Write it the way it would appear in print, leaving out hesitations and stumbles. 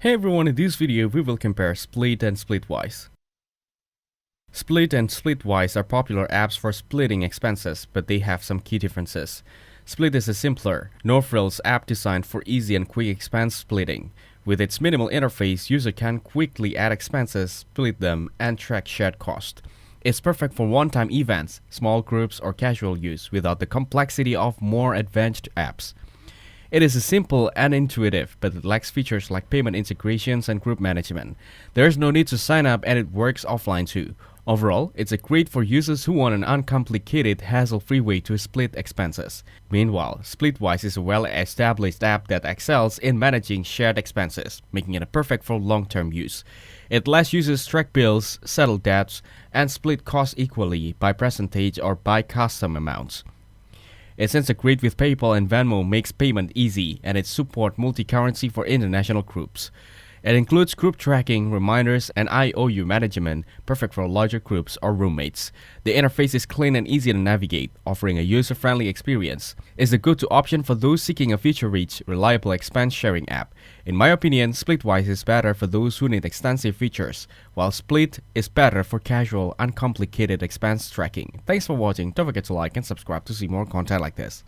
Hey everyone, in this video we will compare Splid and Splitwise. Splid and Splitwise are popular apps for splitting expenses, but they have some key differences. Splid is a simpler, no-frills app designed for easy and quick expense splitting. With its minimal interface, user can quickly add expenses, split them, and track shared cost. It's perfect for one-time events, small groups, or casual use without the complexity of more advanced apps. It is simple and intuitive, but it lacks features like payment integrations and group management. There is no need to sign up and it works offline too. Overall, it's great for users who want an uncomplicated, hassle-free way to split expenses. Meanwhile, Splitwise is a well-established app that excels in managing shared expenses, making it perfect for long-term use. It lets users track bills, settle debts, and split costs equally by percentage or by custom amounts. It's integrated with PayPal and Venmo, makes payment easy, and it supports multi-currency for international groups. It includes group tracking, reminders, and IOU management, perfect for larger groups or roommates. The interface is clean and easy to navigate, offering a user-friendly experience. It's a go-to option for those seeking a feature-rich, reliable expense-sharing app. In my opinion, Splitwise is better for those who need extensive features, while Splid is better for casual, uncomplicated expense tracking. Thanks for watching. Don't forget to like and subscribe to see more content like this.